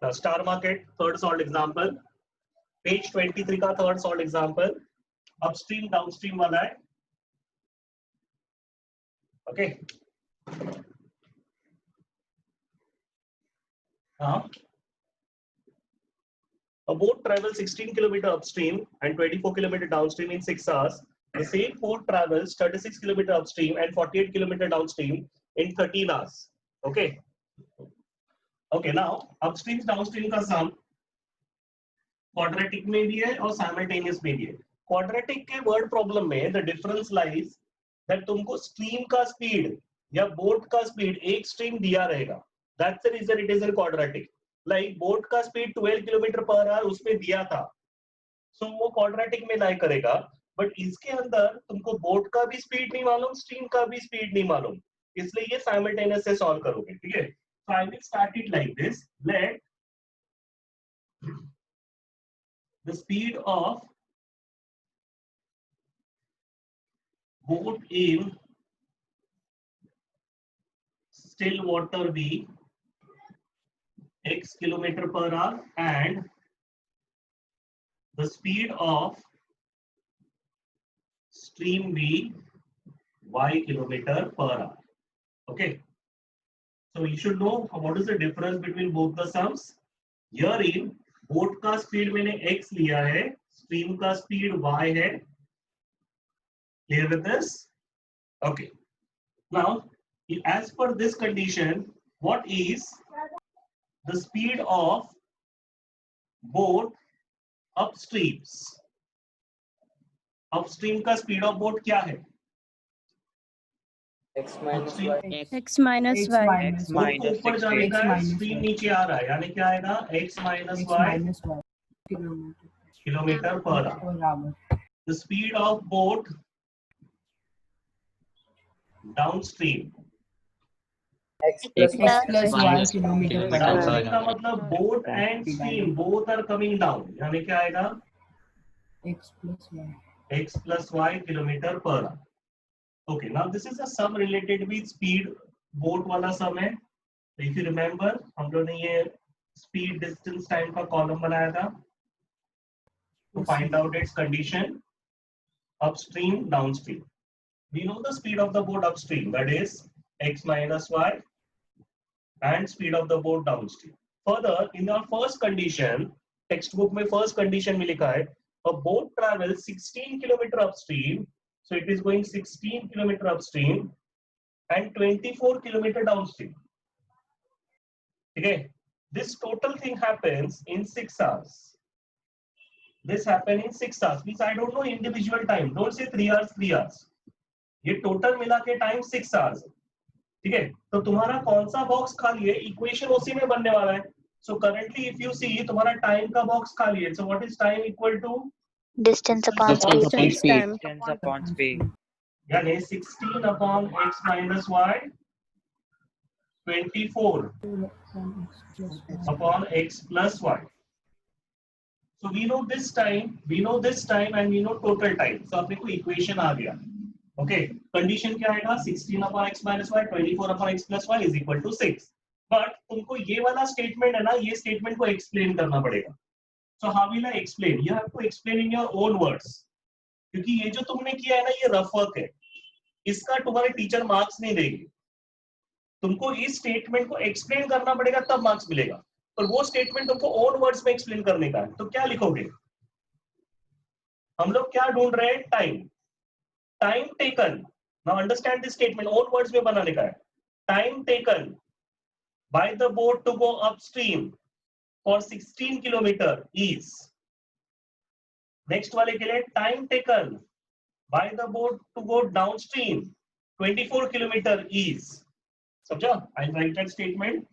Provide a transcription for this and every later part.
Star market third salt example, page 23 का third salt example, upstream downstream वाला है। Okay हाँ, a boat travels 16 km upstream and 24 km downstream in 6 hours. The same boat travels 36 km upstream and 48 km downstream in 13 hours. Okay. Okay, now upstream downstream का sum quadratic में भी है और simultaneous में भी है। Quadratic के word problem में the difference lies that तुमको stream का speed या boat का speed एक stream दिया रहेगा। That's the reason it is in quadratic. Like boat का speed 12 km/h उसमें दिया था, so वो quadratic में lie करेगा। बट इसके अंदर तुमको बोट का भी स्पीड नहीं मालूम, स्ट्रीम का भी स्पीड नहीं मालूम, इसलिए ये साइमल्टेनियस से सॉल्व करोगे। ठीक है, so I will start it like this. Let the speed of boat in still water be x km/h and the speed of stream be y km/h. Okay, so you should know what is the difference between both the sums. Herein boat का speed मैंने x लिया है, stream का speed y है। Clear with this? Okay. Now, as per this condition, what is the speed of boat upstreams? Upstream का speed of boat क्या है? x minus y. x minus y. Boat को ऊपर जाने का है, स्ट्रीम नीचे आ रहा है, यानी क्या आएगा? x minus y km/h. The speed of boat downstream. x plus y km/h. Downstream का मतलब boat and stream both are coming down, यानी क्या आएगा? x plus y km/h. Okay, now this is a sum related with speed. boat वाला sum है। So if you remember, हम लोग ने ये speed, distance, time का column बनाया था to find out its condition upstream, downstream. We know the speed of the boat upstream, that is x minus y, and speed of the boat downstream. Further, in our first condition, textbook में first condition में लिखा है a boat travels 16 km upstream, so it is going 16 km upstream and 24 km downstream. Okay, this total thing happens in 6 hours. This happened in 6 hours. Means I don't know individual time. Don't say 3 hours, 3 hours. ये total मिला के time 6 hours. ठीक है, तो तुम्हारा कौन सा box खाली है, इक्वेशन उसी में बनने वाला है। So currently if you see तुम्हारा टाइम का बॉक्स खाली है, so what is time equal to Distance upon speed. यानी 16 upon x minus y 24 upon x plus y. So we know this time, and we know total time. So अपने को equation आ गया। Okay, condition क्या आएगा? 16 upon x minus y 24 upon x plus y is equal to 6. But तुमको ये वाला statement है ना, ये स्टेटमेंट को एक्सप्लेन करना पड़ेगा। So how will I explain? You have to explain in your own words. क्योंकि ये जो तुमने किया है ना, ये रफ वर्क है, इसका तुम्हारे टीचर मार्क्स नहीं देंगे। तुमको इस स्टेटमेंट को एक्सप्लेन करना पड़ेगा, तब मार्क्स मिलेगा। और वो स्टेटमेंट तुमको ओन वर्ड्स में एक्सप्लेन करने का है, तो क्या लिखोगे? हम लोग क्या ढूंढ रहे हैं? Time. Time taken, now understand this statement, own words में बनाने का है। Time taken by the boat to go upstream for 16 kilometre is, next वाले के लिए time taken by the boat to go downstream 24 kilometre is. समझा? I write that statement.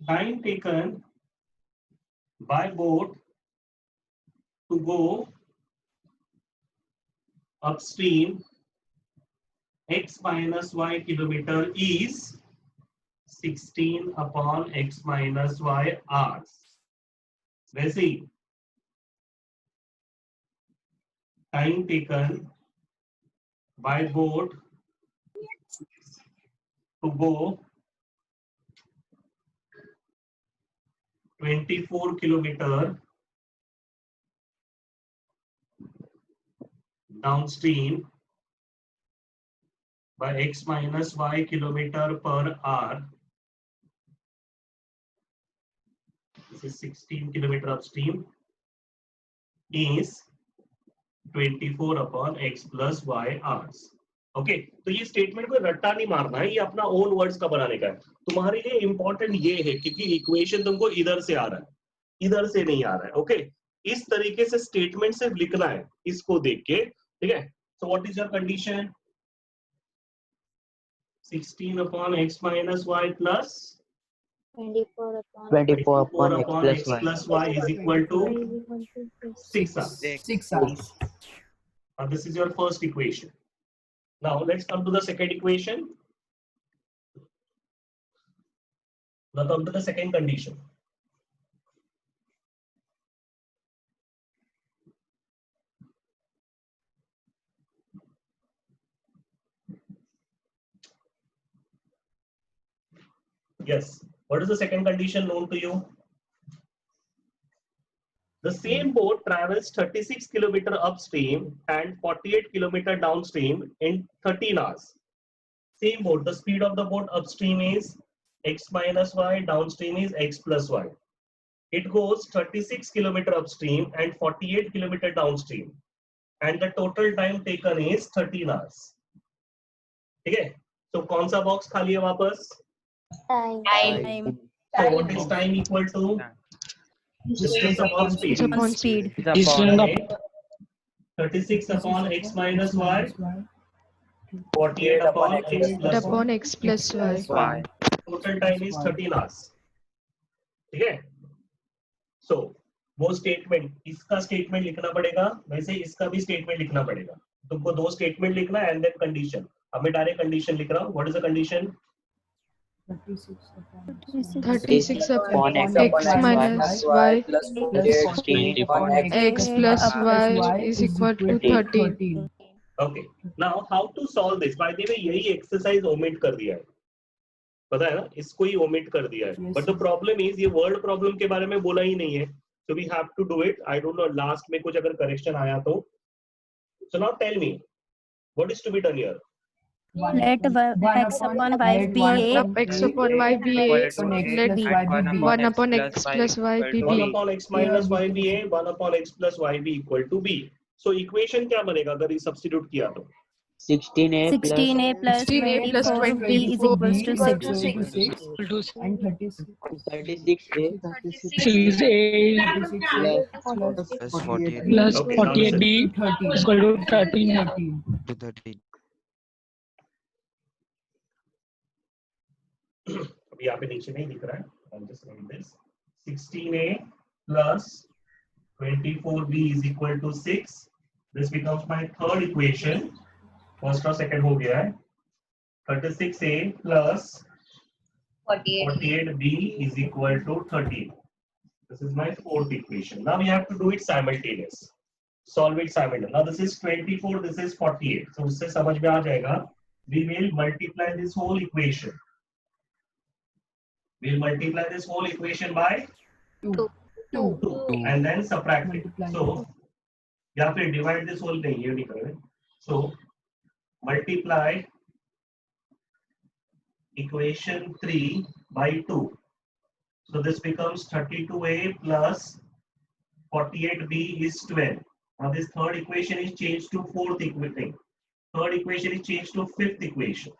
Time taken by boat to go upstream x minus y kilometer is 16 upon x minus y hours. वैसे ही time taken by boat to go 24 kilometer downstream by x minus y kilometer per hour. This is 16 kilometer upstream is 24 upon x plus y hours. Okay तो ये statement को रट्टा नहीं मारना है, ये अपना ओन वर्ड्स का बनाने का है. तुम्हारे लिए इंपॉर्टेंट ये है क्योंकि इक्वेशन तुमको इधर से आ रहा है, इधर से नहीं आ रहा है. ओके इस तरीके से स्टेटमेंट सिर्फ लिखना है इसको देख के. ठीक है. So what is your condition? 16 upon x minus y plus 24 upon 24 upon x x plus y. plus y is equal to 6 hours. 6 hours. Now this is your first equation. Now let's come to the second equation. Now come to the second condition. Yes. What is the second condition known to you? The same boat travels 36 kilometer upstream and 48 kilometer downstream in 13 hours. Same boat. The speed of the boat upstream is x minus y, downstream is x plus y. It goes 36 kilometer upstream and 48 kilometer downstream, and the total time taken is 13 hours. ठीक है. So कौन सा box खाली है वापस? time. So what is time equal to? Distance upon speed. Upon speed. Okay. 36 upon x minus y, 48 upon x plus y. upon x plus y. Total time is 13 hours. ठीक है. So वो statement, इसका statement लिखना पड़ेगा, वैसे इसका भी statement लिखना पड़ेगा. तुमको दो स्टेटमेंट लिखना है एंड देन कंडीशन. अब मैं डायरेक्ट कंडीशन लिख रहा हूँ. What is the condition? 36 upon x x minus y plus 16 upon x plus y is equal to 13. Okay. Now how to solve this? By the way, यही exercise omit कर दिया है, पता है ना, इसको ही ओमिट कर दिया है. बट द प्रॉब्लम इज ये वर्ड प्रॉब्लम के बारे में बोला ही नहीं है. So we have to do it. I don't know last में कुछ अगर करेक्शन आया तो. So now tell me what is to be done here. Let x upon y be a. X upon y be a. Let 1 upon x plus y be 1 b. upon x minus y be a, 1 upon x plus y be equal to b. So equation क्या बनेगा अगर ये substitute किया तो? 16a 16a plus 16a plus 24b is equals to 6. And 36. 36a 6 A plus 48 plus Okay, 48 B is equal to 13. to 13. अब यहाँ पे नीचे नहीं दिख रहा है. I'll just write this. 16a plus 24b is equal to 6. This becomes my third equation. First और second हो गया है. 36a plus 48b is equal to 13. This is my fourth equation. Now we have to do it simultaneous. Solve it simultaneously. Now this is 24, this is 48. So उससे समझ में आ जाएगा. We will multiply this whole equation. We'll multiply this whole equation by 2 and then subtract it. So या फिर divide this whole thing, ये नहीं करेंगे. So multiply equation 3 by 2. So this becomes 32a plus 48b is 12. Now this third equation is changed to fourth equation. Third equation is changed to fifth equation.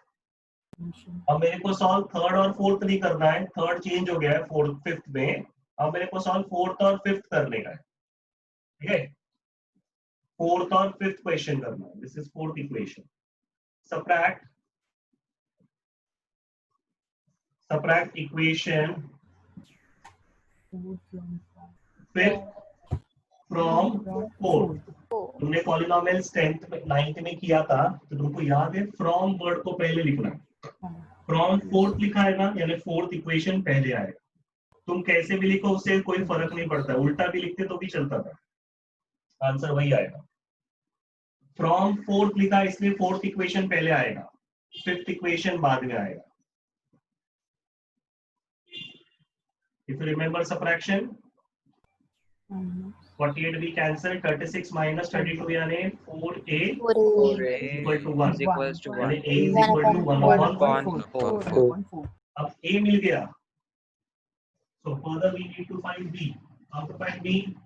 अब मेरे को solve third और fourth नहीं करना है. थर्ड चेंज हो गया है फोर्थ फिफ्थ में. अब मेरे को सॉल्व फोर्थ और फिफ्थ करने का है. ठीक है. फोर्थ और फिफ्थ क्वेश्चन करना है. This is fourth equation. Subtract equation fifth from fourth. तुमने पॉलिनोमियल्स 10th में 9th में किया था तो तुमको याद है फ्रॉम वर्ड को पहले लिखना है. फ्रॉम फोर्थ लिखा है ना, यानी फोर्थ इक्वेशन पहले आएगा. तुम कैसे भी लिखो उससे कोई फर्क नहीं पड़ता. उल्टा भी लिखते तो भी चलता था, आंसर वही आएगा. फ्रॉम फोर्थ लिखा इसलिए फोर्थ इक्वेशन पहले आएगा, फिफ्थ इक्वेशन बाद में आएगा. If you remember subtraction, 48b cancel, 36 minus 32 यानी 4a is equal to 1. is equals to यानी 1. a is equal to 1 upon 4. 4. अब a मिल गया. So further we need to find b. How to find b?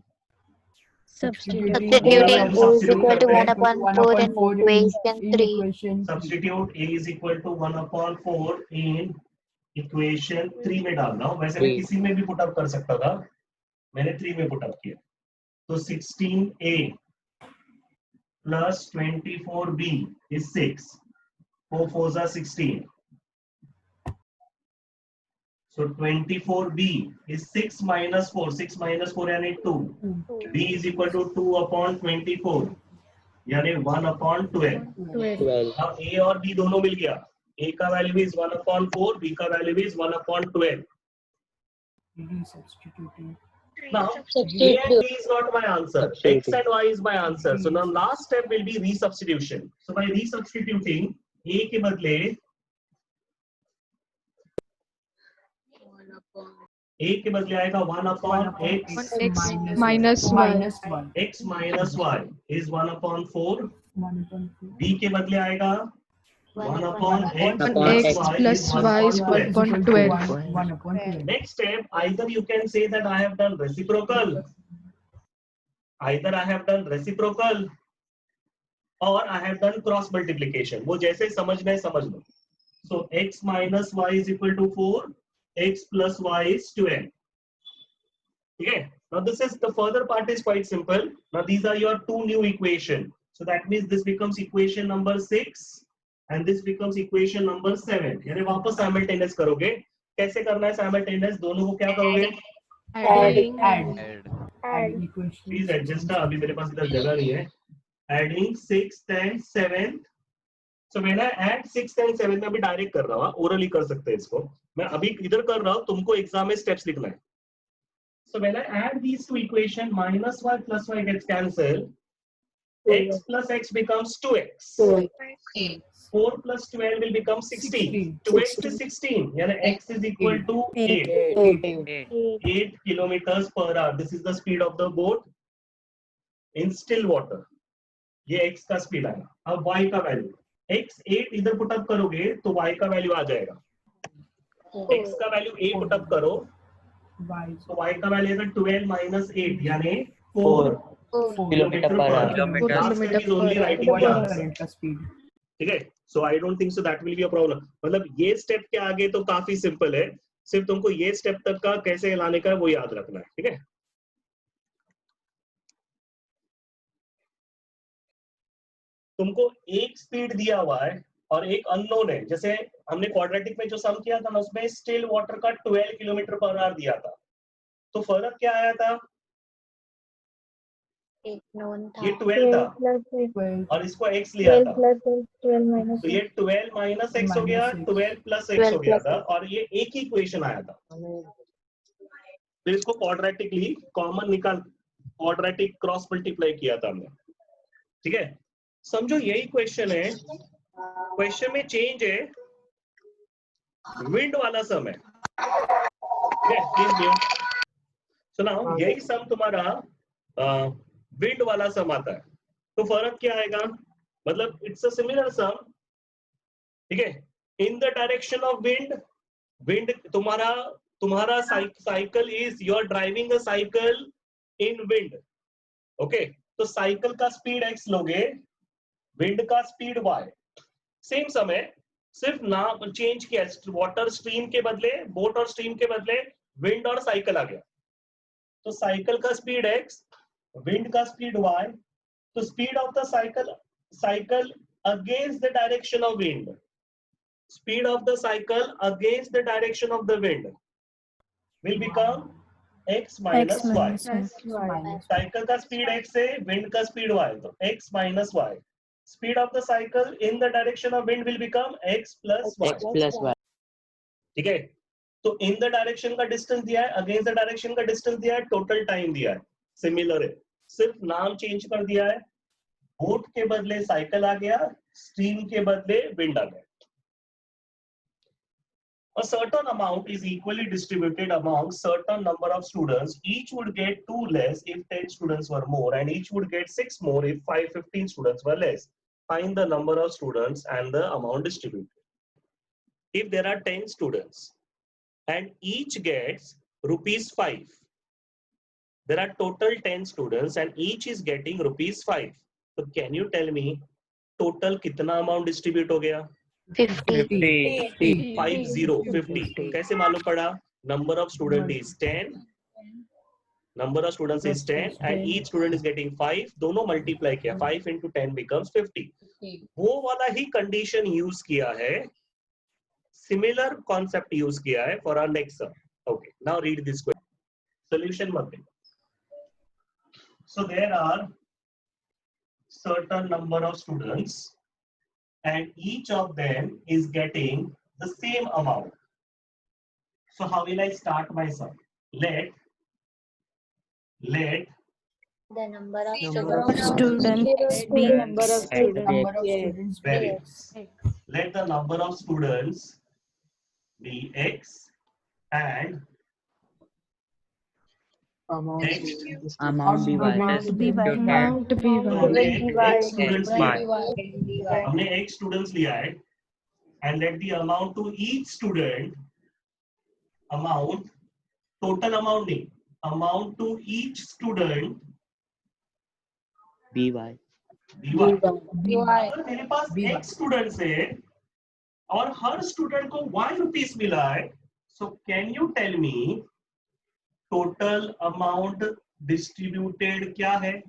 Substituting Substituting A is equal to 1 upon 4 in equation 3. Substitute a is equal to 1 upon 4 in equation 3 में डालना हूँ. वैसे मैं किसी में भी पुट अप कर सकता था, मैंने 3 में पुट अप किया. तो 16a plus 24b is 6. 4 4s are 16. So 24b is 6 minus 4. 6 minus 4 यानी 2. b is equal to 2 upon 24 यानी 1 upon 12. 12. अब a और b दोनों मिल गया. a का वैल्यू is 1 upon 4, b का value is 1 upon 12. Now, a and b is not my answer. X and y is my answer. So now last step will be resubstitution. So by resubstituting, a के बदले आएगा 1 upon x. X minus y. X minus y is 1 upon 4. b के बदले आएगा 1 upon x X plus y is 1 upon 12. Next step, either you can say that I have done reciprocal. Either I have done reciprocal or I have done cross multiplication. वो जैसे समझना है समझ लो. So x minus y is equal to 4. X plus y is 12. Okay. Now this is the further part is quite simple. Now these are your two new equation. So that means this becomes equation number 6 and this becomes equation number 7. यानी वापस simultaneous करोगे. कैसे करना है simultaneous? दोनों को क्या करोगे? Adding. Please adjust. अभी मेरे पास इधर जगह नहीं है. Adding 6th and 7th. So when I add 6th and 7th, मैं अभी डायरेक्ट कर रहा हूँ. ओरली कर सकते हैं इसको. मैं अभी इधर कर रहा हूँ. तुमको एग्जाम में स्टेप्स लिखना है. So when I add these two equation, minus y plus y gets cancelled. X plus x becomes 2x. 4 plus 12 will become 16. 2x is 16. यानी x is equal to 8. 8 kilometers per hour. This is the speed of the boat in still water. ये x का speed आएगा. अब y का value x 8 इधर put up करोगे तो y का वैल्यू आ जाएगा. x का वैल्यू 8 पुट अप करो तो y का वैल्यू है 12 minus 8 यानी 4 किलोमीटर पर आवर. ठीक है. So I don't think so that will be a problem. मतलब ये स्टेप के आगे तो काफी सिंपल है. सिर्फ तुमको ये स्टेप तक का कैसे लाने का है वो याद रखना है. ठीक है. तुमको एक स्पीड दिया हुआ है और एक अननोन है. जैसे हमने क्वाड्रेटिक में जो सम किया था ना उसमें स्टिल वाटर का 12 किलोमीटर पर आवर दिया था. तो फर्क क्या आया था? ये 12 था और इसको x लिया था. तो ये 12 माइनस x हो गया, 12 प्लस x हो गया था और ये एक ही इक्वेशन आया था. फिर इसको क्वाड्रेटिकली कॉमन निकाल, क्वाड्रेटिक क्रॉस मल्टीप्लाई किया था हमने. ठीक है. समझो यही क्वेश्चन है. क्वेश्चन में चेंज है विंड वाला सम है. सो नाउ यही सम तुम्हारा विंड वाला सम आता है. तो फर्क क्या आएगा? मतलब इट्स अ सिमिलर सम. ठीक है. In the direction of wind, wind तुम्हारा cycle is you are driving a cycle in wind. Okay. तो साइकिल का स्पीड x लोगे, विंड का स्पीड y. सेम समय सिर्फ नाम चेंज किया. वाटर स्ट्रीम के बदले, बोट और स्ट्रीम के बदले विंड और साइकिल आ गया. तो साइकिल का स्पीड x, विंड का स्पीड y. तो speed of the cycle against the direction of wind, speed of the cycle against the direction of the wind will become x minus y. Cycle का speed x है, wind का speed y. तो x minus y. Speed of the cycle in the direction of wind will become x plus y. ठीक है. तो इन the direction का distance दिया है, अगेंस्ट द डायरेक्शन का डिस्टेंस दिया है, टोटल टाइम दिया है. सिमिलर है, सिर्फ नाम चेंज कर दिया है. बोट के बदले साइकिल आ गया, स्ट्रीम के बदले विंड आ गया. a certain amount is equally distributed among certain number of students. Each would get 2 less if 10 students were more, and each would get 6 more if 15 students were less. Find the number of students and the amount distributed. If there are 10 students and each gets ₹5, there are total 10 students and each is getting ₹5. So can you tell me total कितना amount distribute हो गया? 50. 50. कैसे मालूम पड़ा? Number of student is 10. Number of students is 10 and each student is getting 5. दोनों multiply किया. 5 into 10 becomes 50. वो वाला ही condition use किया है. Similar concept use किया है for our next sum. Okay. Now read this question. Solution मत देखो. So there are certain number of students and each of them is getting the same amount. So how will I start my sum? Let The number of students be number of students. very let the number of students be x and next amount be y. Amount be तो y. हमने x students लिया है. हमने x students लिया है and let the amount to each student amount total amount नहीं amount to each student by अगर मेरे पास x students है और हर स्टूडेंट को y रुपीस मिला है, so can you tell me total amount distributed क्या है?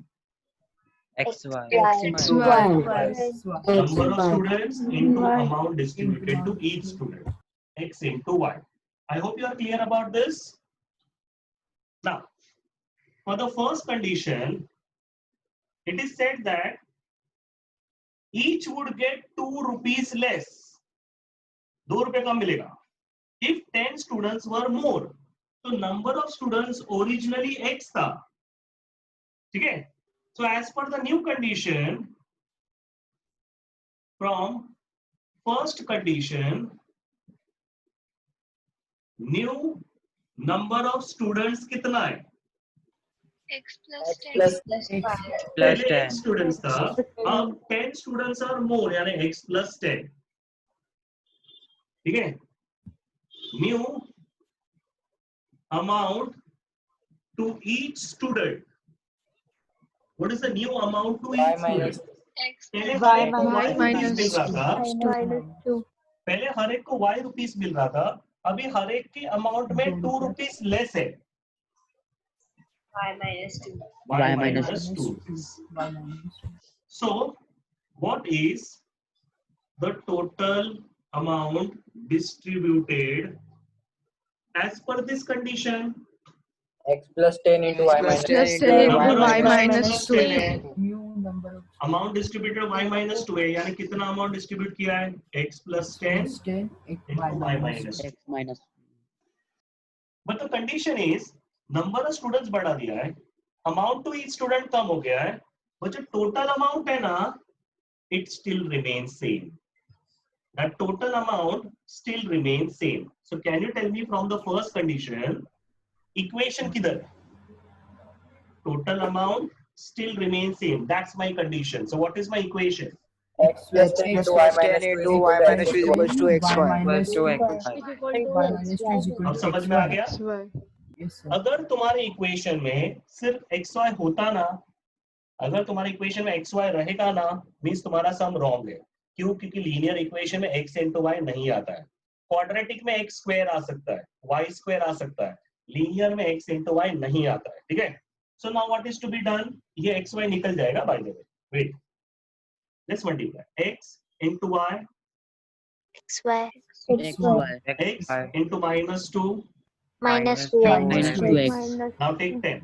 xy. Number of students into amount distributed to each student, x into y. I hope you are clear about this. Now, for the first condition, it is said that each would get 2 rupees less. 2 रुपए कम मिलेगा. If 10 students were more, तो number of students originally x था. ठीक है? So as per the new condition, from first condition, new number of students कितना है? X plus 10. पहले x students था, अब 10 students are more, यानी x plus 10. ठीक है? New amount to each student. What is the new amount to each student? पहले हर एक को y रुपीस मिल रहा था. पहले हर एक को y रुपीस मिल रहा था. अभी हर एक के अमाउंट में 2 रुपीस लेस है. y minus 2. So, what is the total amount distributed as per this condition? x plus 10 into y minus Plus 10 into Number of y minus plus 2. 10 है. Amount distributed y minus 2 है, यानी कितना amount distribute किया है? x plus 10 into y minus 2. x minus But the condition is number of students बढ़ा दिया है, amount to each student कम हो गया है, but जो total amount है ना, it still remains same. That total amount still remains same. So can you tell me from the first condition, equation किधर? Total amount still remains same. That's my condition. So what is my equation? x plus 10 into y minus 2 is equals to xy. अब समझ में आ गया? XY. अगर तुम्हारे equation में सिर्फ xy होता ना, अगर तुम्हारे इक्वेशन में xy रहेगा ना, मींस तुम्हारा सम रॉन्ग है. क्यों? क्योंकि लीनियर इक्वेशन में x into y नहीं आता है. क्वाड्रेटिक में x स्क्वायर आ सकता है, y स्क्वायर आ सकता है, लीनियर में x into y नहीं आता है. ठीक है? So now what is to be done? ये xy निकल जाएगा. By the way, wait, let's multiply x into y, XY. x into minus 2. Minus minus 2x. 2x. Now take 10.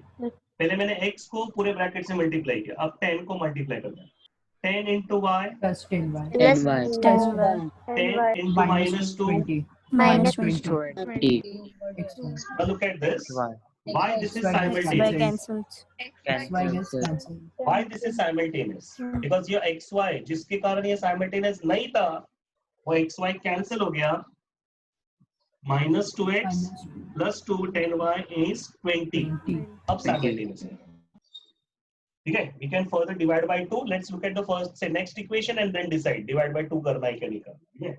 पहले मैंने x को पूरे ब्रैकेट से मल्टीप्लाई किया, अब 10 को मल्टीप्लाई करना है. 10 into y, Plus 10y. 10 into minus 2. minus 20. Now look at this. Why this is by simultaneous? cancelled. Why this is simultaneous? Because ये xy जिसके कारण ये simultaneous नहीं था, वो xy cancel हो गया. minus 2x plus 2 10y is 20. अब simultaneously. ठीक है, we can further divide by 2. Let's look at the first, say next equation and then decide divide by 2 करना है क्या नहीं करना. ठीक है.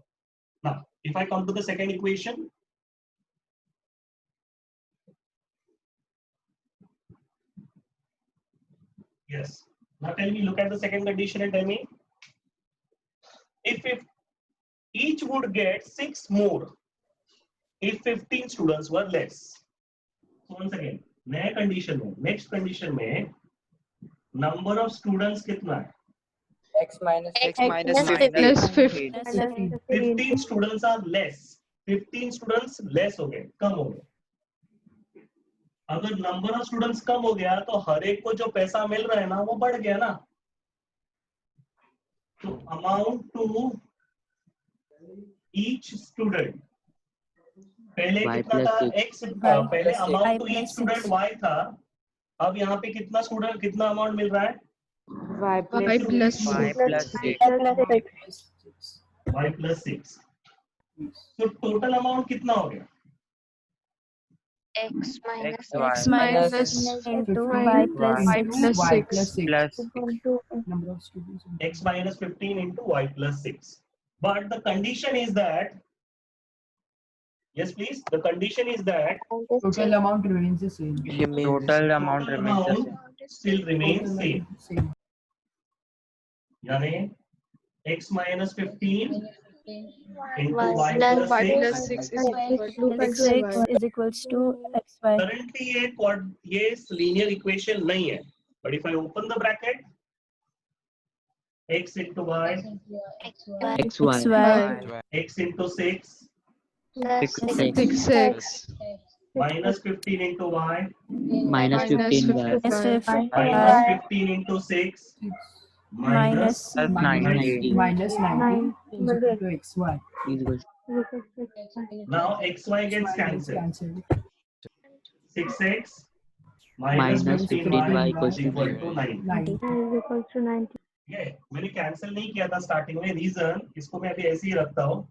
Now, if I come to the second equation, yes. Now tell me, look at the second condition and tell me if each would get 6 more if 15 students were less. So once again, नए condition में, next condition में number of students कितना है? X minus X 15. Plus 15. 15 students are less. 15 students less हो गए, कम हो गए. अगर number of students कम हो गया तो हर एक को जो पैसा मिल रहा है ना वो बढ़ गया ना. तो amount to each student पहले Y कितना plus था? six. X पहले plus amount Y to plus each student six. Y था. अब यहाँ पे कितना स्टूडेंट कितना अमाउंट मिल रहा है? Y plus Y plus 6. Y plus 6. तो टोटल अमाउंट कितना हो गया? X minus X, Y. X minus into y plus Y 6. plus 6. Plus Number of students. X minus 15 into Y plus 6. But the condition is that, yes please, the condition is that Total amount remains the same. total amount total remains the amount same. still remains same. Same. यानी X minus 15 into Y Y plus plus Y 6. plus 6 is equal to X 6 is equals to xy. Currently ये linear equation नहीं है. But if I open the bracket, X into Y, X, Y. xy X into 6, plus 6, 6. minus 15 into Y, Minus 15 Y. plus 5 minus 15 into 6, minus minus Plus 90 Minus 90 is equal to xy. is equal now XY gets cancelled. Cancelled. 6x Minus minus 15y 15y is equal to 9. 90. ठीक है, मैंने cancel नहीं किया था starting में. Reason इसको मैं अभी ऐसे ही रखता हूँ.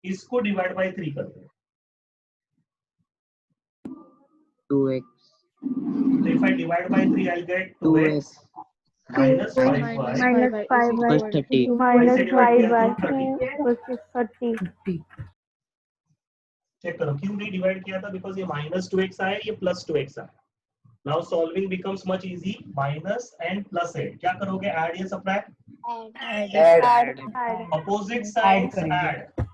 इसको डिवाइड बाय 3 करते हैं. 2x. So if I divide by 3, I'll get 2x 2x minus 5y. Minus 5 plus 30. Minus 5y 50. Check करो क्यों नहीं डिवाइड किया था? बिकॉज ये minus 2x आया, ये plus 2x आया. Now solving becomes much easy. Minus and plus है. क्या करोगे? Add या subtract? Add. Opposite signs करेंगे. add.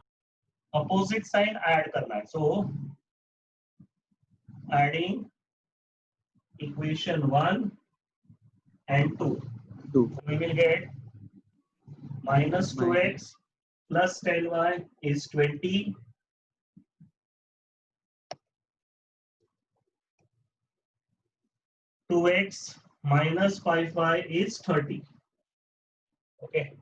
Opposite sign add करना है. So adding equation 1 and 2. 2. So we will get minus 2x plus 10y is 20. Two x minus 5y is 30. Okay.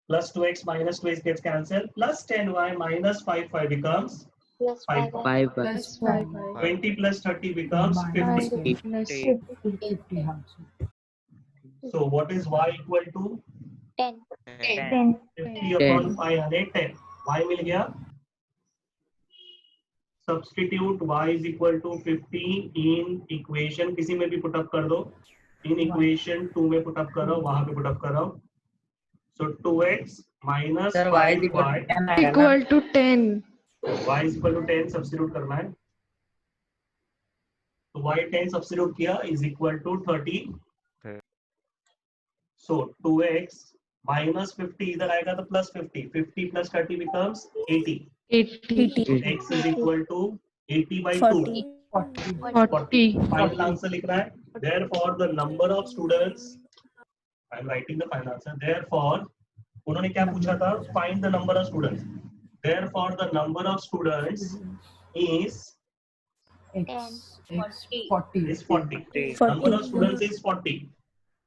Plus 2x minus 2x gets cancelled. Plus 10y minus 5y becomes plus 5. 5y. plus 5. 20 plus 30 becomes 50. 50. 50. So what is y equal to? 10. 50 upon 5 यानी 10. y मिल गया. Substitute y is equal to 50 in equation किसी में भी put up कर दो. In equation 2 में put up करो, वहाँ पे put up करो. So 2x minus 5y Equal to 10. y is equal to 10 substitute करना है. तो y 10 substitute किया is equal to 30. So 2x minus 50 इधर आएगा तो plus 50. 50 plus 30 becomes 80. 80. So x is equal to 80 by 2. 40 40. Final answer लिख रहा है. Therefore the number of students, I am writing the final answer. Therefore उन्होंने क्या पूछा था? Find the number of students. Therefore the number of students is 40. 40. Number of students is 40.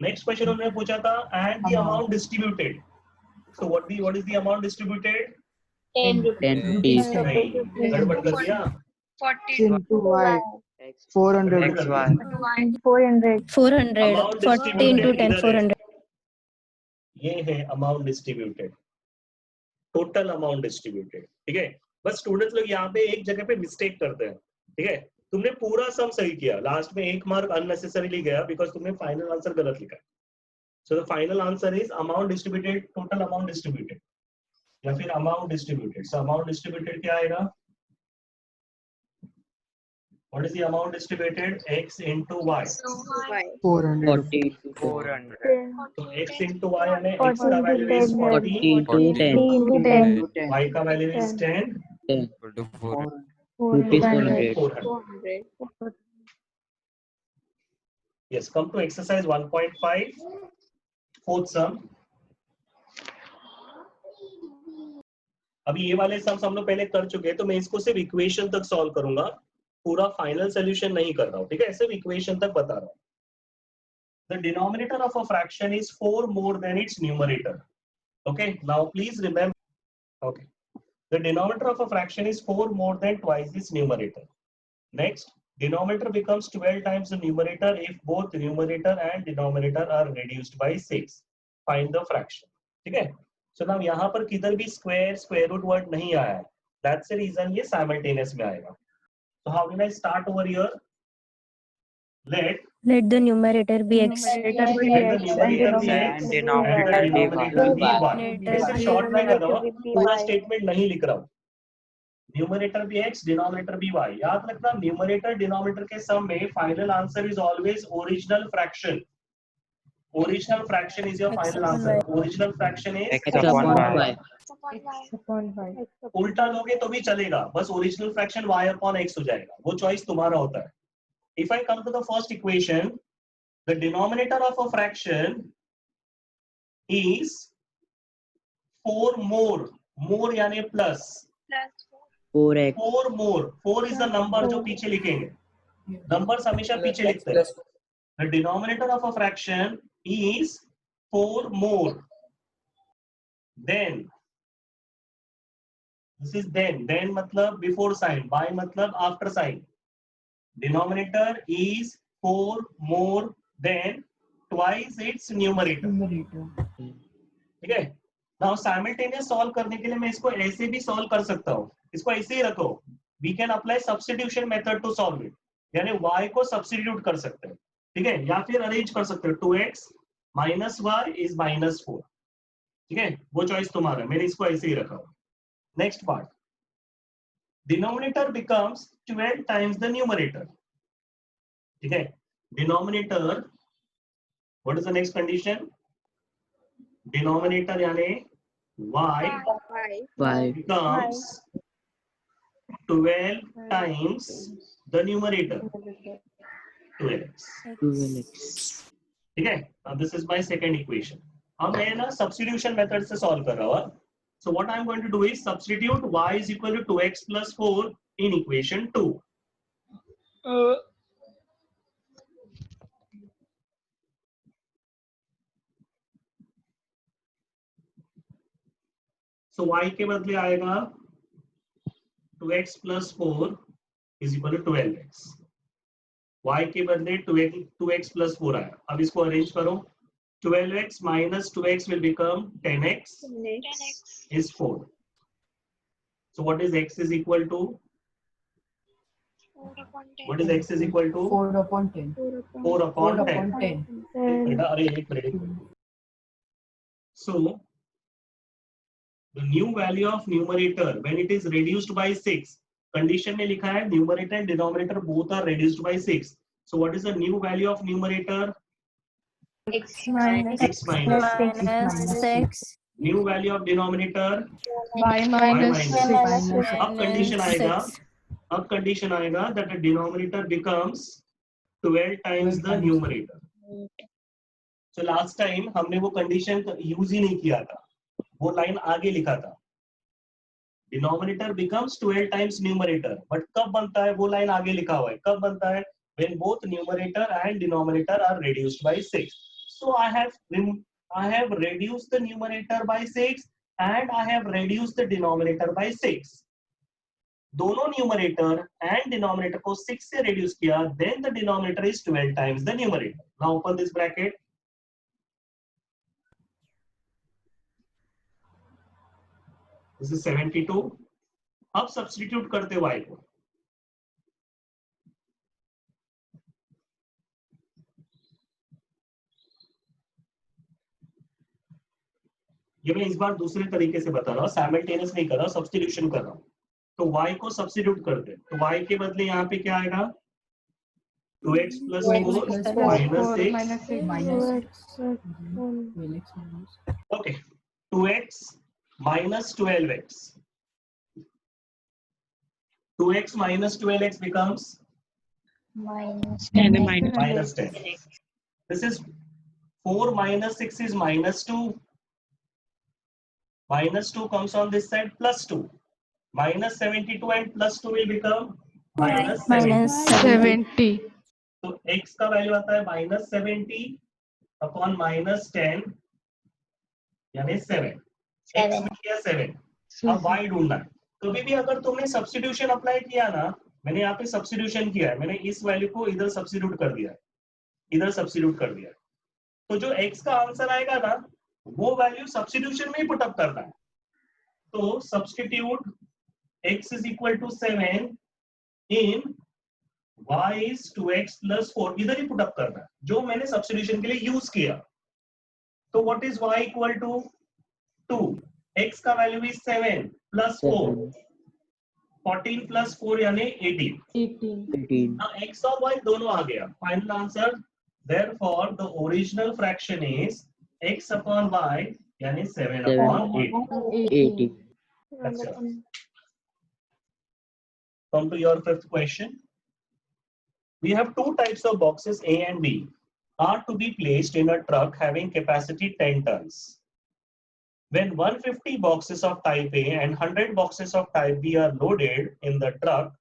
Next question उन्होंने पूछा था and the amount distributed. So what is the amount distributed? 10 10 rupees. नहीं, गड़बड़ कर दिया. 40 Into y. 400. X, Y. 400 Amount 40 into distributed 10 इधर है. 400 ये है amount distributed. Total amount distributed. ठीक है. बस स्टूडेंट्स लोग यहाँ पे एक जगह पे मिस्टेक करते हैं, ठीक है? तुमने पूरा सम सही किया, लास्ट में 1 मार्क अननेसेसरीली गया बिकॉज तुमने फाइनल आंसर गलत लिखा। So the final answer is amount distributed, total amount distributed या फिर amount distributed. So amount distributed क्या आएगा? What is the amount distributed? x into y। 400. 40 to 400. तो x into y यानी x का वैल्यू इज 40, 40 to 10 y का value is 10, 10 Equal to 4. rupees 400 400। Yes, come to exercise 1.5, fourth sum। अभी ये वाले sums हम लोग पहले कर चुके हैं, तो मैं इसको सिर्फ इक्वेशन तक सॉल्व करूंगा, पूरा फाइनल सॉल्यूशन नहीं कर रहा हूं, ठीक है? सिर्फ इक्वेशन तक बता रहा हूं। The denominator of a fraction is 4 more than its numerator. Okay, now please remember. Okay, the denominator of a fraction is 4 more than twice its numerator. Next, denominator becomes 12 times the numerator if both numerator and denominator are reduced by 6. Find the fraction. ठीक है? So now यहाँ पर किधर भी square root word नहीं आया है. That's the reason ये simultaneous में आएगा. So how will I start over here? Let the numerator be x. Let the numerator be x and the denominator be y. इसे शॉर्ट में कर रहा हूँ, पूरा स्टेटमेंट नहीं लिख रहा हूँ। न्यूमरेटर भी x, डिनोमिनेटर भी y। याद रखना, न्यूमरेटर डिनोमिनेटर के सम में final answer is always original fraction. Original fraction is your final answer. Original fraction is x upon y उल्टा लोगे तो भी चलेगा, बस original fraction y upon x हो जाएगा, वो चॉइस तुम्हारा होता है। If I come to the first equation, the denominator of a fraction is 4 more, more यानी plus, 4x 4 more, 4 is the number जो पीछे लिखेंगे, numbers हमेशा पीछे लिखते हैं। The denominator of a fraction is 4 more, then, this is then मतलब before sign, by मतलब after sign, denominator is 4 more than twice its numerator। ठीक है? Now simultaneous solve करने के लिए मैं इसको ऐसे भी solve कर सकता हूँ, इसको ऐसे ही रखो। We can apply substitution method to solve it, यानी y को substitute कर सकते हैं, ठीक है? या फिर arrange कर सकते हो 2x minus y is minus 4, ठीक है? वो चॉइस तुम्हारा है, मैंने इसको ऐसे ही रखा हुआ। Next part, denominator becomes 12 times the numerator, ठीक है? denominator, what is the next condition? denominator यानी y becomes 12 times the numerator, 12x, 12x ठीक है? Now this is my second equation. अब मैं ना substitution method से solve कर रहा हूँ। So what I'm going to do is substitute y is equal to 2x plus 4 in equation 2. So y के बदले आएगा 2x plus 4 is equal to 12x. y के बदले 2x plus 4 आया। अब इसको अरेंज करो। 12x minus 2x will become 10x is 4. So what is x is equal to? What is x is equal to? 4 upon 10. 4 upon 10. 10. अरे एक minute. So the new value of numerator when it is reduced by 6, condition में लिखा है numerator and denominator both are reduced by 6. So what is the new value of numerator? X X minus 6. New value of denominator? y minus minus 6. अब condition आएगा that the denominator becomes 12 times the numerator. So last time हमने वो condition use ही नहीं किया था, वो line आगे लिखा था denominator becomes 12 times numerator, but कब बनता है? वो लाइन आगे लिखा हुआ है, कब बनता है? when both numerator and denominator are reduced by 6. So I have reduced the numerator by 6 and I have reduced the denominator by 6. दोनों numerator and denominator को 6 से reduce किया, then the denominator is 12 times the numerator. Now open this bracket. This is 72. अब substitute करते y को, ये मैं इस बार दूसरे तरीके से बता रहा हूँ, साइमल्टेनियस नहीं कर रहा हूँ, सब्स्टिट्यूशन कर रहा हूँ। तो y को सब्स्टिट्यूट कर दे, तो y के बदले यहाँ पे क्या आएगा, 2x plus 4 minus 6, okay, 2x minus 12x, 2x minus 12x becomes minus minus 10. This is 4 minus 6 is minus 2. Minus 2 comes on this side, plus 2. Minus 72 and plus 2 will become minus 70. 70. तो x का value आता है minus 70 upon minus 10 यानी 7. x मिल गया 7. अब y ढूंढना है. कभी भी अगर तुमने सब्स्टिट्यूशन अप्लाई किया ना, मैंने यहाँ पे सब्स्टिट्यूशन किया है, मैंने इस वैल्यू को इधर सब्स्टिट्यूट कर दिया है, इधर सब्स्टिट्यूट कर दिया है, तो जो x का आंसर आएगा ना, वो वैल्यू सब्स्टिट्यूशन में ही पुट अप करना है. तो substitute x is equal to 7 in y is 2x plus 4, इधर ही पुट अप करना है जो मैंने सब्स्टिट्यूशन के लिए यूज किया. तो what is y equal to 2, x का वैल्यू इज 7 प्लस 4, 14 प्लस 4 यानी 18. now x और y दोनों आ गया. Final answer, therefore the original fraction is x upon y यानी 7 upon 8. That's all. Come to your fifth question. We have two types of boxes, A and B, are to be placed in a truck having capacity 10 tons. When 150 boxes of type A and 100 boxes of type B are loaded in the truck,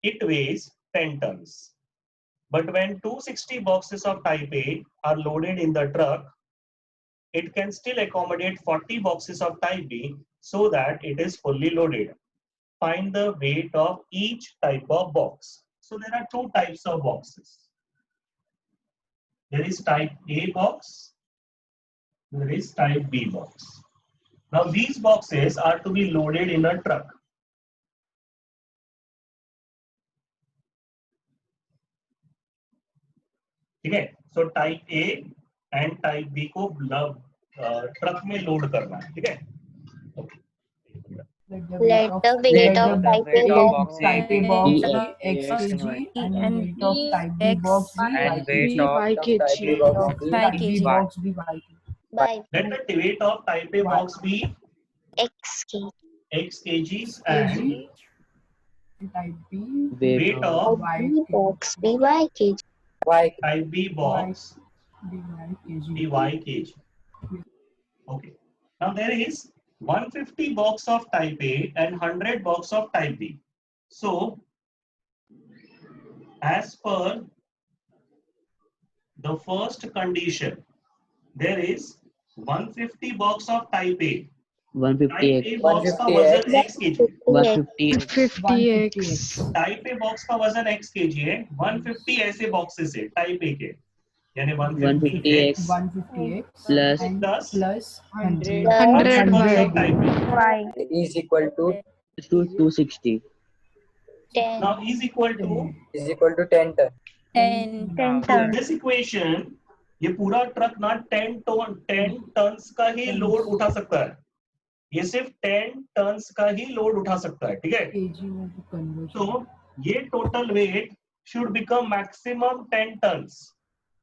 it weighs 10 tons. But when 260 boxes of type A are loaded in the truck, it can still accommodate 40 boxes of type B so that it is fully loaded. Find the weight of each type of box. So there are two types of boxes. There is type A box, there is type B box. Now these boxes are to be loaded in a truck. Okay, so type A and type B को truck में load करना है. ठीक है. Let the weight of type A box type A box E, be x X and kg Y. and weight of type B X box be y And weight kg. of Y type kg. A box be Y Type B kg. box be y kg. by Let the weight of type A box be x kg. x kgs and kg. And type B weight of y B kg. box be y kg. y type B box Be y kg. be y kg. Okay. Now there is 150 box of type A and 100 box of type B. So as per the first condition, there is 150 box of type A. Type A 150x. box का वजन x kg. 150x. 50x. Type a box का वजन x kg है. 150 ऐसे boxes है type A के, यानी 150x 150x plus and plus plus 100. 100 box of y. type B. Y is equal to 260. 10. Now is equal to, 10 ton. 10 so this equation, ये पूरा truck ना 10 टन्स का ही लोड उठा सकता है. ये सिर्फ 10 टन्स का ही लोड उठा सकता है. ठीक है. kg में भी conversion. तो ये total weight should become maximum 10 tons.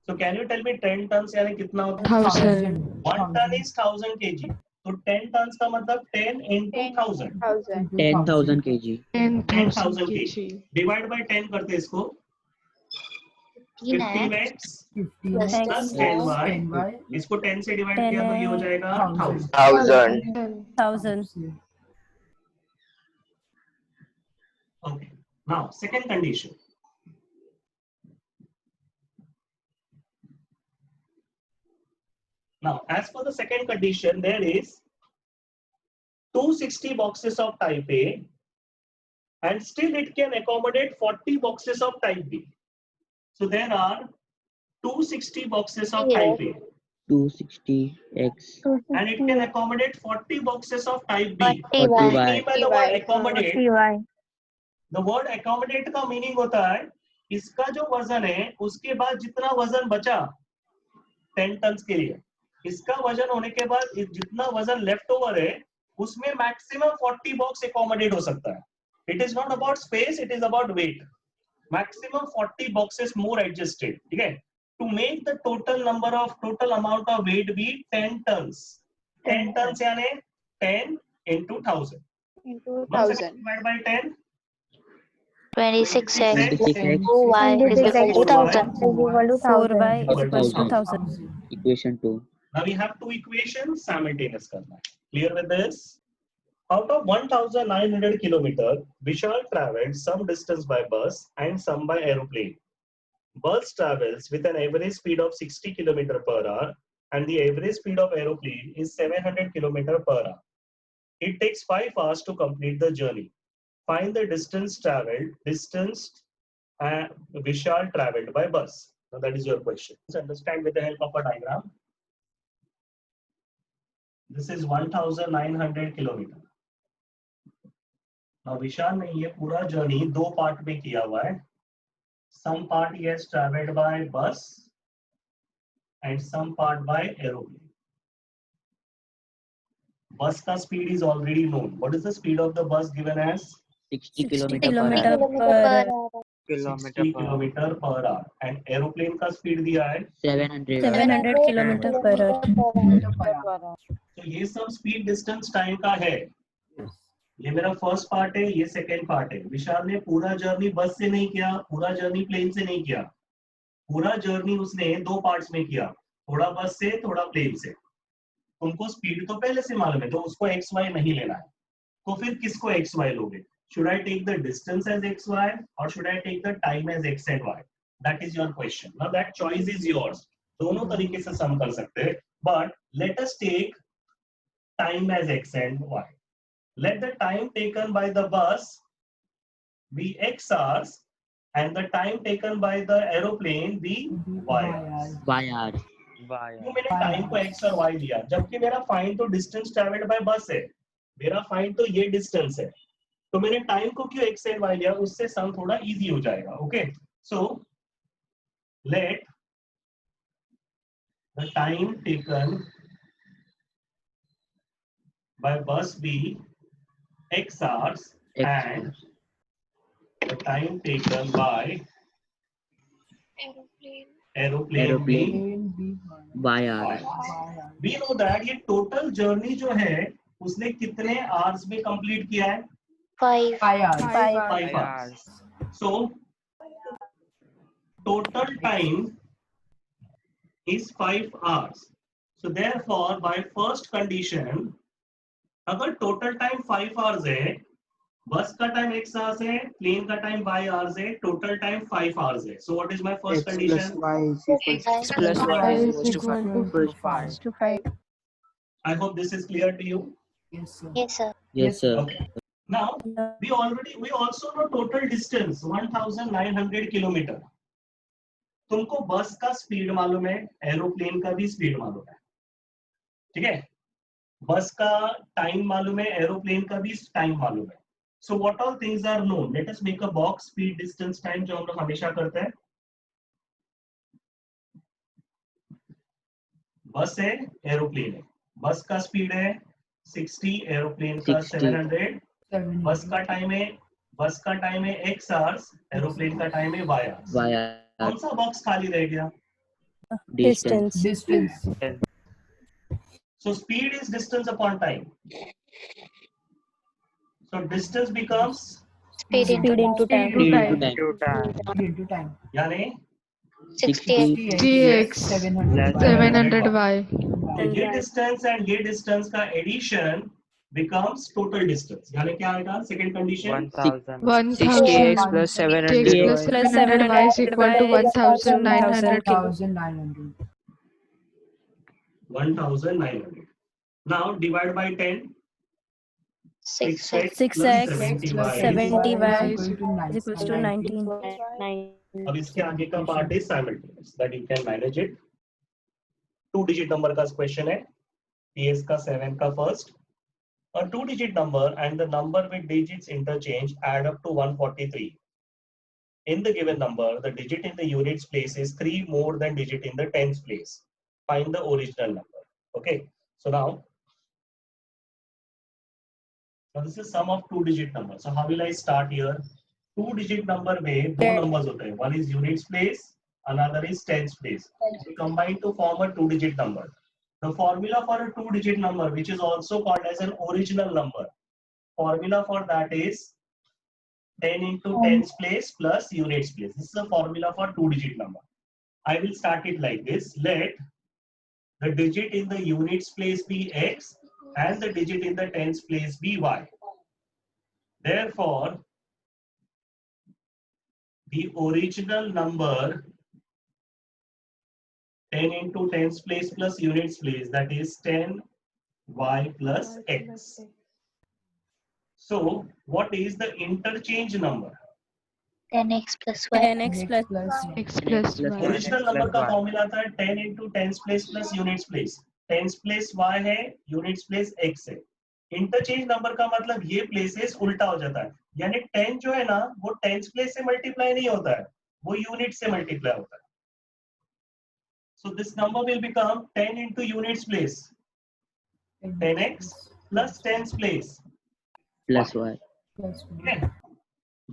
So can you tell me 10 tons यानी कितना होता है? 1000. 1 ton is 1000 kg. तो 10 tons का मतलब 10 into 1000. 10,000 kg. 10,000 kg. Divide by 10 करते हैं इसको. 15x 50 Plus plus 10 10y. 10y. इसको 10 से डिवाइड किया तो ये हो जाएगा 1000. 1000. 1000. Okay. Now second condition. Now as for the second condition, there is 260 boxes of type A and still it can accommodate 40 boxes of type B. So there are 260 boxes of type A. 260x. And it can accommodate 40 boxes of type B. 40 40 What y. do you mean by the word accommodate? 40y. The word accommodate का meaning होता है इसका जो वजन है उसके बाद जितना वजन बचा 10 टन के लिए, इसका वजन होने के बाद जितना वजन लेफ्ट ओवर है उसमें मैक्सिमम 40 बॉक्स एकोमोडेट हो सकता है. It is not about space, it is about weight. Maximum 40 boxes more adjusted. ठीक है. To make the total number of total amount of weight be 10 tons. 10 tons यानी 10 into 1000. into 1000 1000. divided by 10. 26x 26x 2y is equal to 1000. 4y is equals to 1000. 1000. Equation 2. Now we have two equations simultaneous करना है. Clear with this? Out of 1900 kilometer, Vishal traveled some distance by bus and some by aeroplane. Bus travels with an average speed of 60 km per hour and the average speed of aeroplane is 700 km per hour. It takes 5 hours to complete the journey. Find the distance traveled, Vishal traveled by bus. Now that is your question. Let's understand with the help of a diagram. This is 1900 kilometer. Now Vishal ने ये पूरा journey दो part में किया हुआ है. Some part he has traveled by bus and some part by aeroplane. Bus का speed is already known. What is the speed of the bus given as? 60 60 kilometer per kilometer hour. per 60 kilometer per hour. And aeroplane का speed दिया है. 700. 700 kilometer per hour. तो ये सब speed distance time का है. ये मेरा फर्स्ट पार्ट है, ये सेकेंड पार्ट है. विशाल ने पूरा जर्नी बस से नहीं किया, पूरा जर्नी प्लेन से नहीं किया. पूरा जर्नी उसने दो पार्ट्स में किया, थोड़ा बस से थोड़ा प्लेन से. तुमको स्पीड तो पहले से मालूम है तो उसको एक्स वाई नहीं लेना है. तो फिर किसको एक्स वाई लोगे? Should I take the distance as xy or should I take the time as x and y? That is your question. Now that choice is yours. दोनों तरीके से सम कर सकते हैं. But let us take time as x and y. Let the time taken by the bus be x hours and the time taken by the aeroplane be y hours. Y hours. क्यों मैंने time को x और y लिया? जबकि मेरा find तो distance travelled bye बस है, मेरा फाइंड तो ये डिस्टेंस है, तो मैंने टाइम को क्यों x एंड y लिया? उससे सम थोड़ा इजी हो जाएगा. Okay, so let the time taken bye बस B x hours and the time taken by aeroplane be Y hours. we know that ये टोटल जर्नी जो है उसने कितने आवर्स में कंप्लीट किया है? 5 5 hours. So total time is 5 hours. So therefore by first condition अगर टोटल टाइम 5 आवर्स है, बस का टाइम x आवर्स है, प्लेन का टाइम y आवर्स है, टोटल टाइम 5 आवर्स है. So what is my first condition? x plus y is equal to 5. I hope this is clear to you. Yes, sir. yes sir. Yes, sir. Okay. Now we also know total distance 1900 kilometre. तुमको बस का speed मालूम है, aeroplane का भी speed मालूम है. ठीक है, बस का टाइम मालूम है, एरोप्लेन का भी टाइम मालूम है. So what all things are known? Let us make a box. Speed distance time जो हम लोग हमेशा करते हैं. बस है, एरोप्लेन है. बस का स्पीड है 60, एरोप्लेन का 700. बस का टाइम है x आवर्स, एरोप्लेन का टाइम है y आवर्स. Y कौन hours. सा बॉक्स खाली रह गया? Distance. Distance. So speed is distance upon time. So distance becomes Speed Speed into time. Speed into time. Speed into time. यानी 68 3x 700y. तो ये डिस्टेंस एंड ये डिस्टेंस का एडिशन becomes total distance. यानी क्या आएगा? Second condition 1000 plus 6 plus 700y is equal to 1900 kilo. 1900. Now divide by 10. 6x 6x 70y 70y is equals to 19. अब इसके आगे का पार्ट है simultaneous, that you can manage it. 2 digit number का question है, PS का 7 का first. A 2 digit number and the number with digits interchange add up to 143. In the given number, the digit in the units place is 3 more than digit in the tens place. Find the original number. Okay, so now this is sum of 2 digit number. So how will I start here? 2 digit number में दो numbers होते हैं. One is units place, another is tens place. They combine to form a 2 digit number. The formula for a 2 digit number, which is also called as an original number, formula for that is 10 into tens place plus units place. This is the formula for 2 digit number. I will start it like this. Let the digit in the units place be x and the digit in the tens place be y. Therefore, the original number 10 into tens place plus units place, that is 10y plus x. So what is the interchange number? 10x plus y. 10x plus X plus y. Original number का formula था 10 into tens place plus units place. Tens place y है, units place x है. Interchange number का मतलब ये places उल्टा हो जाता है, यानी 10 जो है ना वो टेंस प्लेस से मल्टीप्लाई नहीं होता है, वो यूनिट से मल्टीप्लाई होता है. So this number will become 10 into units place, 10x plus tens place plus y. ठीक है.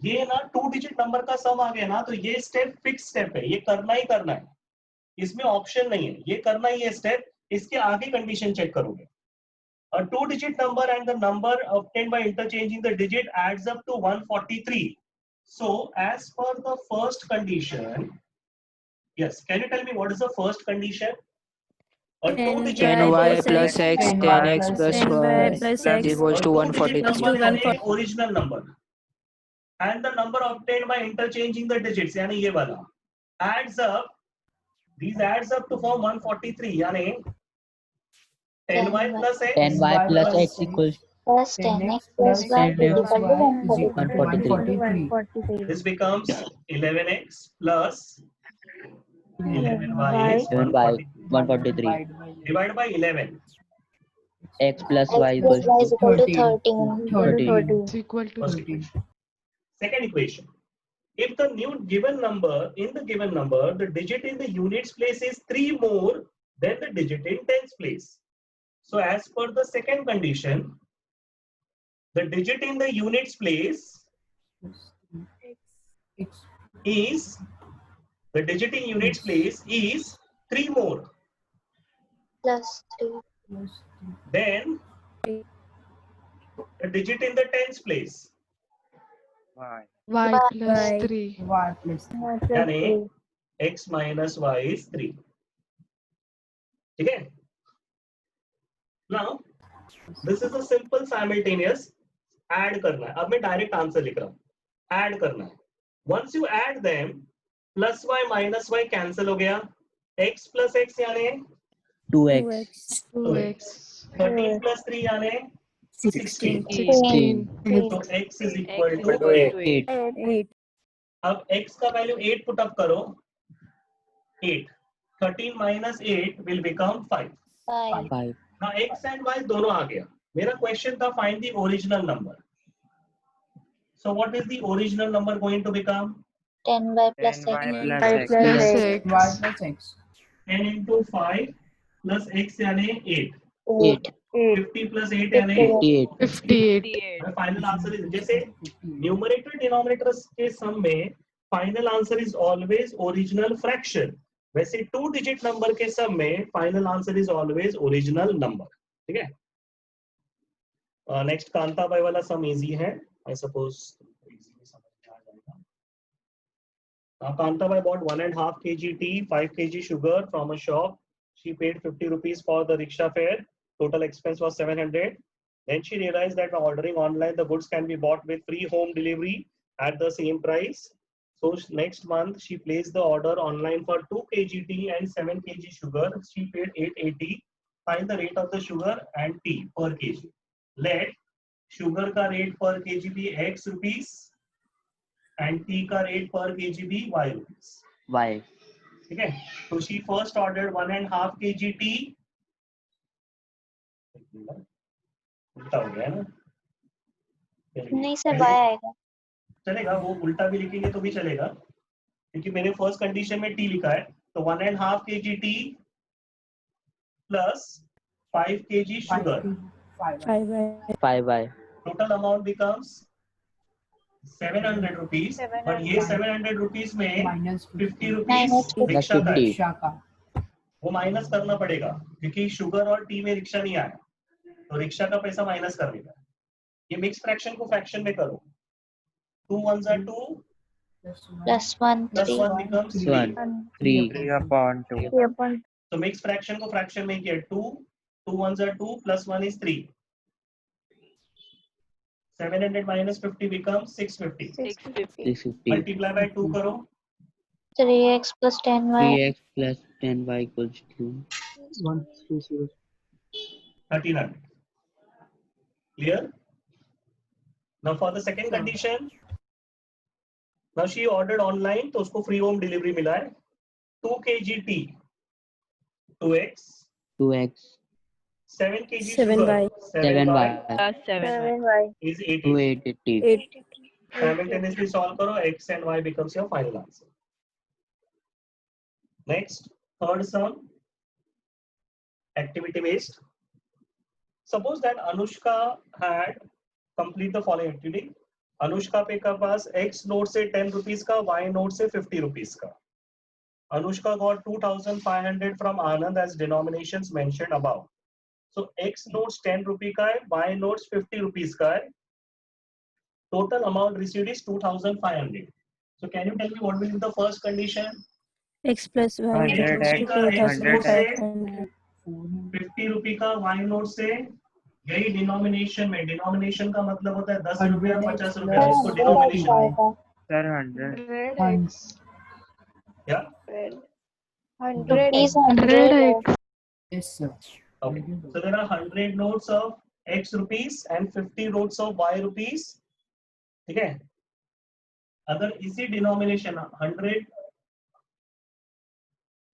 ये ना 2 डिजिट नंबर का सम आ गया ना, तो ये स्टेप फिक्स स्टेप है, ये करना ही करना है, इसमें ऑप्शन नहीं है, ये करना ही है स्टेप. इसके आगे कंडीशन चेक करोगे. A 2 digit number and the number obtained by interchanging the digit adds up to 143. So as per the first condition, yes, can you tell me what is the first condition? A 2 digit 10y number plus x, 10x plus 10y y plus is x equals to और 2 digit 143. number यानी original number and the number obtained by interchanging the digits यानी ये वाला adds up, these adds up to form 143 यानी 10y plus x 10y plus x equals Plus 10x plus y is equal to 143. 143. this becomes 11x plus 11y is 7 by 143 143. divided by 11. X plus y X plus equals y is to equal to 13. 13. It's equal to First equation. Second equation. If the new given number, in the given number, the digit in the units place is 3 more than the digit in tens place. So as per the second condition, the digit in the units place is, the digit in units place is 3 more. Plus 3. Then the digit in the tens place. y Y. plus 3. Y plus यानी x minus y is 3. ठीक है? Now this is a simple simultaneous add करना है. अब मैं direct answer लिख रहा हूँ. Add करना है. Once you add them, plus y minus y cancel हो गया. X plus x यानी 2x. 2x. 13 plus 3 यानी 16. 16. So x is equal to 8. 8. 8. अब x का वैल्यू 8 पुट अप करो. 8. 13 minus 8 will become 5. 5. 5. Now x and y दोनों आ गया. मेरा क्वेश्चन था find the original number. So what is the original number going to become? 10y plus 10y x. plus Y x. plus Plus x. x. Y plus x. 10 into 5 plus x यानी 8. 8. 50 plus 8 यानी 58. 58. Final answer is, जैसे numerator denominator के सम में final answer is always original fraction, वैसे 2 digit number के सम में final answer is always original number. ठीक है. नेक्स्ट कांताबाई वाला सम इजी है, आई सपोज इजीली समझ में आ जाएगा. Now Kantabai bought 1.5 kg tea, 5 kg sugar from a shop. She paid 50 rupees for the rickshaw fare. Total expense was 700. Then she realized that by ordering online, the goods can be bought with free home delivery at the same price. So next month, she placed the order online for 2 kg tea and 7 kg sugar. She paid 880. Find the rate of the sugar and tea per kg. Let sugar का rate per kg be x rupees and tea का rate per kg be y rupees. Y. ठीक है, तो she first order 1.5 kg T, उल्टा हो गया है ना, नहीं सर बाय आएगा। चलेगा, वो उल्टा भी लिखेंगे तो भी चलेगा, क्योंकि मैंने फर्स्ट कंडीशन में टी लिखा है, तो 1.5 kg T plus 5 kg sugar. 5y. Total amount becomes 700 rupees. But ये 700 rupees में माइनस 50 rupees Minus 50. रिक्शा का है, रिक्शा का वो माइनस करना पड़ेगा, क्योंकि शुगर और टी में रिक्शा नहीं आया, तो रिक्शा का पैसा माइनस करने का। ये मिक्स फ्रैक्शन को फ्रैक्शन में करो, 2 ones are 2 Plus 1, plus 3. 1 becomes 3. 3. 3 upon 2. So mixed fraction को fraction में किया 2, 2 ones are 2 plus 1 is 3. 700 minus 50 becomes 650. 650. Multiply by 2 करो, 3x plus 10y. 3x plus 10y equals to 1300. Clear? Now for the second condition, now she ordered online, तो उसको free home delivery मिला है, 2 kg tea, 2x, 2x 7 kg 7y. sugar, 7y is 80. 280. Simultaneously solve करो, x and y becomes your final answer. Next, third sum, activity based. Suppose that Anushka had complete the following activity. Anushka पे का पास x note से 10 rupees का, y note से 50 rupees का. Anushka got 2,500 from Anand as denominations mentioned above. So x notes 10 rupee का है, y notes 50 rupees का है. Total amount received is 2,500. So can you tell me what will be the first condition? X plus y 100 equals to x, 4,500. 50 रुपए का y note से, यही denomination में, denomination का मतलब होता है 10 रुपए या 50 रुपए, इसको डिनोमिनेशन Sir, 100. क्या? Rupees 100x. yes sir Okay. So there are 100 notes of x rupees and 50 notes of y rupees. ठीक है? अगर इसी डिनोमिनेशन 100,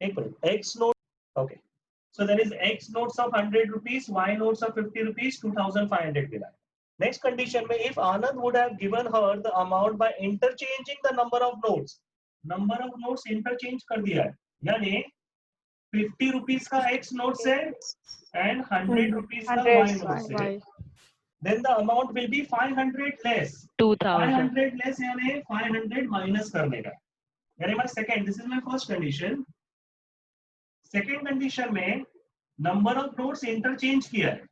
एक minute, x note, okay. So there is x notes of 100 rupees, y notes of 50 rupees, 2,500 मिला है. Next condition में, if Anand would have given her the amount by interchanging the number of notes interchange कर दिया है, यानी 50 rupees का x note से and 100 rupees का y note से, then the amount will be 500 less. 500 less यानी 500 minus करने का. यानी my second, this is my first condition. Second condition में number of notes interchange किया है,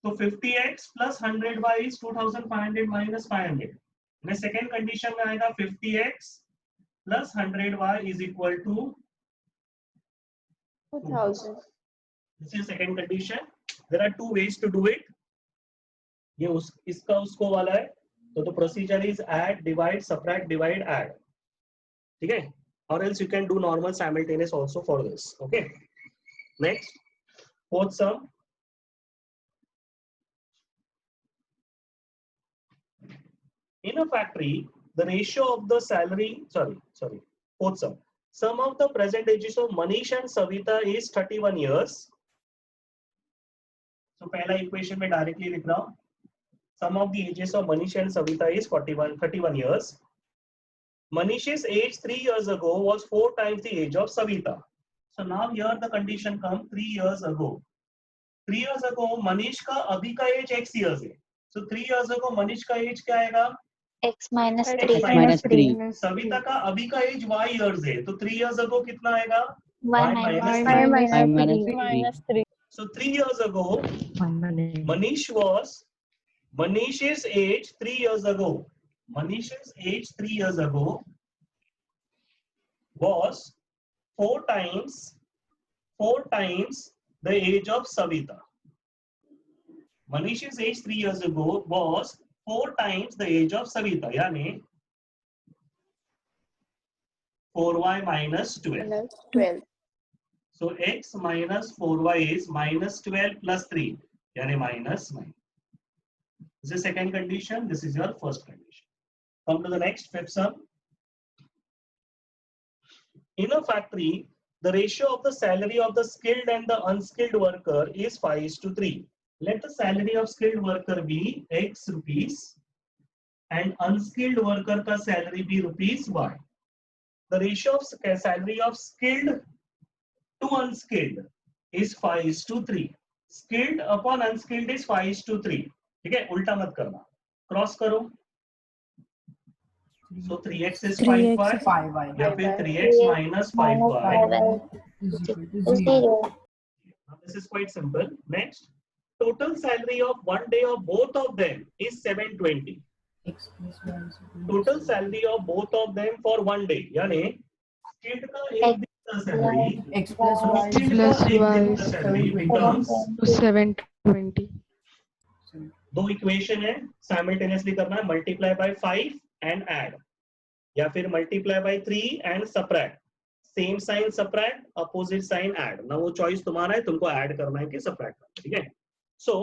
तो 50x plus 100y is 2,500 minus 500. मैं second condition में आएगा 50x plus 100y is equal to 2,000. This is second condition. There are two ways to do it. ये इसका उसको वाला है, तो the procedure is add, divide, subtract, divide, add. ठीक है? Or else you can do normal simultaneous also for this. Okay. Next, fourth sum. In a factory, the ratio of the salary, fourth sum. Sum of the present ages of Manish and Savita is 31 years. So पहला equation में directly लिख रहा हूँ. Sum of the ages of Manish and Savita is 31 years. Manish's age 3 years ago was 4 times the age of Savita. So now here the condition comes 3 years ago. 3 years ago Manish का अभी का age x years है. So 3 years ago Manish का age क्या आएगा? x minus x 3. minus 3. Savita का अभी का एज y years है, तो 3 years ago कितना आएगा? y minus 3. So 3 years ago Manish's age 3 years ago. Manish's age 3 years ago was 4 times the age of Savita. Manish's age 3 years ago was 4 times the age of Savita, यानी 4y minus 12. So x minus 4y is minus 12 plus 3, यानी minus 9. This is second condition. This is your first condition. Come to the next, fifth sum. in a factory, the ratio of the salary of the skilled and the unskilled worker is 5:3. Let the salary of skilled worker be X rupees and unskilled worker ka salary be rupees Y. The ratio of salary of skilled to unskilled is 5:3. Skilled upon unskilled is 5:3. ठीक है, उल्टा मत करना, cross करो. So 3x is 5y, 5y. या फिर 3x minus 5y. Is equal to 0. 0. Now this is quite simple. Next, total salary of one day of both of them is 720. X plus y is equal to Total salary of both of them for one day, यानी skilled का एक दिन का salary, x plus y is skilled plus का एक y दिन का salary becomes. to 720. दो इक्वेशन है, साइमल्टेनियसली करना है, मल्टीप्लाई बाय 5 एंड ऐड, या फिर multiply by 3 and subtract. Same sign subtract, opposite sign add. ना वो चॉइस तुम्हारा है, तुमको ऐड करना है कि सबट्रैक्ट करना है. ठीक है. सो